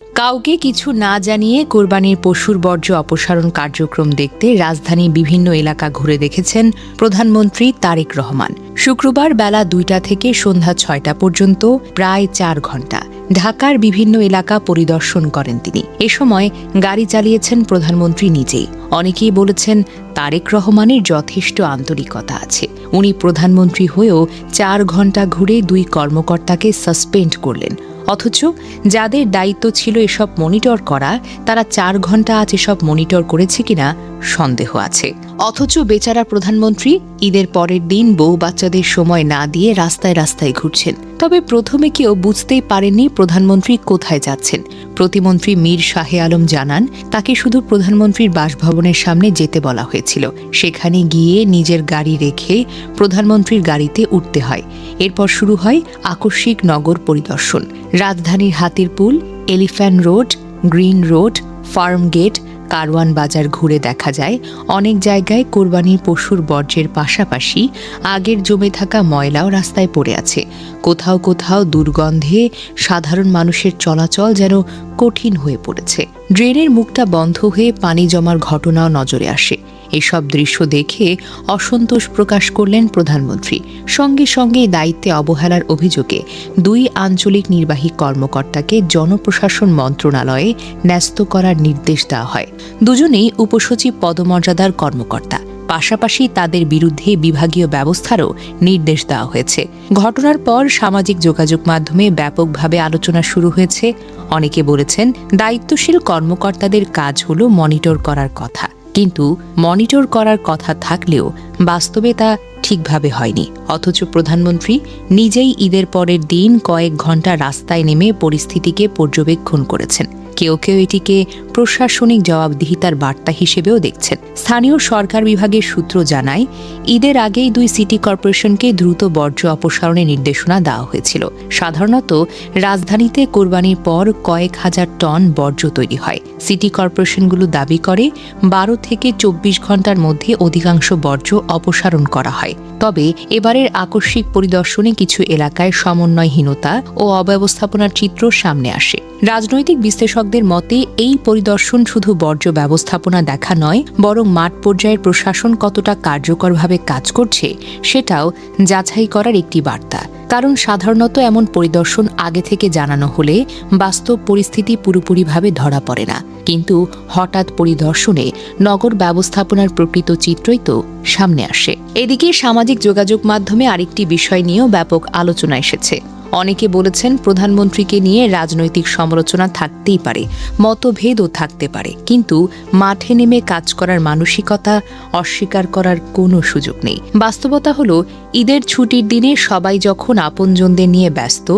কাউকে কিছু না জানিয়ে কোরবানির পশুর বর্জ্য অপসারণ কার্যক্রম দেখতে রাজধানীর বিভিন্ন এলাকা ঘুরে দেখেছেন প্রধানমন্ত্রী তারেক রহমান। শুক্রবার বেলা ২টা থেকে সন্ধ্যা ৬টা পর্যন্ত প্রায় ৪ ঘণ্টা ঢাকার বিভিন্ন এলাকা পরিদর্শন করেন তিনি। এ সময় গাড়ি চালিয়েছেন প্রধানমন্ত্রী নিজেই। অনেকেই বলেছেন তারেক রহমানের যথেষ্ট আন্তরিকতা আছে। উনি প্রধানমন্ত্রী হয়েও ৪ ঘণ্টা ঘুরে ২ কর্মকর্তাকে সাসপেন্ড করলেন। অথচ যাদের দায়িত্ব ছিল এসব মনিটর করা, তারা ৪ ঘণ্টা আজ এসব মনিটর করেছে কিনা সন্দেহ আছে। অথচ বেচারা প্রধানমন্ত্রী ঈদের পরের দিন বউ বাচ্চাদের সময় না দিয়ে রাস্তায় রাস্তায় ঘুরছেন। তবে প্রথমে কেউ বুঝতেই পারেননি প্রধানমন্ত্রী কোথায় যাচ্ছেন। প্রতিমন্ত্রী মীর শাহে আলম জানান, তাকে শুধু প্রধানমন্ত্রীর বাসভবনের সামনে যেতে বলা হয়েছিল। সেখানে গিয়ে নিজের গাড়ি রেখে প্রধানমন্ত্রীর গাড়িতে উঠতে হয়। এরপর শুরু হয় আকস্মিক নগর পরিদর্শন। রাজধানীর Hatirpul, Elephant Road, Green Road, Farm Gate, Karwan Bazar ঘুরে দেখা যায় অনেক জায়গায় কোরবানির পশুর বর্জ্যের পাশাপাশি আগের জমে থাকা ময়লাও রাস্তায় পড়ে আছে। কোথাও কোথাও দুর্গন্ধে সাধারণ মানুষের চলাচল যেন কঠিন হয়ে পড়েছে। ড্রেনের মুখটা বন্ধ হয়ে পানি জমার ঘটনাও নজরে আসে। এসব দৃশ্য দেখে অসন্তোষ প্রকাশ করলেন প্রধানমন্ত্রী। সঙ্গে সঙ্গে দায়িত্বে অবহেলার অভিযোগে ২ আঞ্চলিক নির্বাহী কর্মকর্তাকে জনপ্রশাসন মন্ত্রণালয়ে ন্যস্ত করার নির্দেশ দেওয়া হয়। দুজনেই উপসচিব পদমর্যাদার কর্মকর্তা। পাশাপাশি তাদের বিরুদ্ধে বিভাগীয় ব্যবস্থারও নির্দেশ দেওয়া হয়েছে। ঘটনার পর সামাজিক যোগাযোগ মাধ্যমে ব্যাপকভাবে আলোচনা শুরু হয়েছে। অনেকে বলেছেন, দায়িত্বশীল কর্মকর্তাদের কাজ হলো মনিটর করার কথা, কিন্তু মনিটর করার কথা থাকলেও বাস্তবে তা ঠিকভাবে হয়নি। অথচ প্রধানমন্ত্রী নিজেই ঈদের পরের দিন কয়েক ঘণ্টা রাস্তায় নেমে পরিস্থিতিকে পর্যবেক্ষণ করেছেন। কেউ কেউ এটিকে প্রশাসনিক জবাবদিহিতার বার্তা হিসেবেও দেখছেন। স্থানীয় সরকার বিভাগের সূত্র জানায়, ঈদের আগেই ২ সিটি কর্পোরেশনকে দ্রুত বর্জ্য অপসারণের নির্দেশনা দেওয়া হয়েছিল। সাধারণত রাজধানীতে কোরবানির পর কয়েক হাজার টন বর্জ্য তৈরি হয়। সিটি কর্পোরেশনগুলো দাবি করে ১২ থেকে ২৪ ঘণ্টার মধ্যে অধিকাংশ বর্জ্য অপসারণ করা হয়। তবে এবারের আকস্মিক পরিদর্শনে কিছু এলাকায় সমন্বয়হীনতা ও অব্যবস্থাপনার চিত্র সামনে আসে। রাজনৈতিক বিশ্লেষকদের মতে এই পরিদর্শন শুধু বর্জ্য ব্যবস্থাপনা দেখা নয়, বরং মাঠ পর্যায়ের প্রশাসন কতটা কার্যকরভাবে কাজ করছে সেটাও যাচাই করার একটি বার্তা। কারণ সাধারণত এমন পরিদর্শন আগে থেকে জানানো হলে বাস্তব পরিস্থিতি পুরোপুরিভাবে ধরা পড়ে না। কিন্তু হঠাৎ পরিদর্শনে নগর ব্যবস্থাপনার প্রকৃত চিত্রই তো সামনে আসে। এদিকে সামাজিক যোগাযোগ মাধ্যমে আরেকটি বিষয় নিয়েও ব্যাপক আলোচনা এসেছে। অনেকে বলেছেন, প্রধানমন্ত্রীকে নিয়ে রাজনৈতিক সমালোচনা থাকতেই পারে, মতভেদও থাকতে পারে, কিন্তু মাঠে নেমে কাজ করার মানসিকতা অস্বীকার করার কোনো সুযোগ নেই। বাস্তবতা হলো, ঈদের ছুটির দিনে সবাই যখন আপনজনদের নিয়ে ব্যস্ত,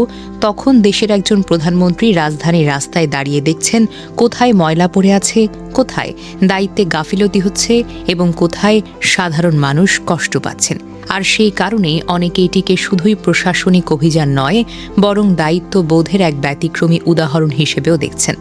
তখন দেশের একজন প্রধানমন্ত্রী রাজধানীর রাস্তায় দাঁড়িয়ে দেখছেন কোথায় ময়লা পড়ে আছে, কোথায় দায়িত্বে গাফিলতি হচ্ছে এবং কোথায় সাধারণ মানুষ কষ্ট পাচ্ছেন। আর সেই কারণে অনেকে এটিকে শুধুই প্রশাসনিক অভিযান নয়, বরং দায়িত্ববোধের এক ব্যতিক্রমী উদাহরণ হিসেবেও দেখছেন।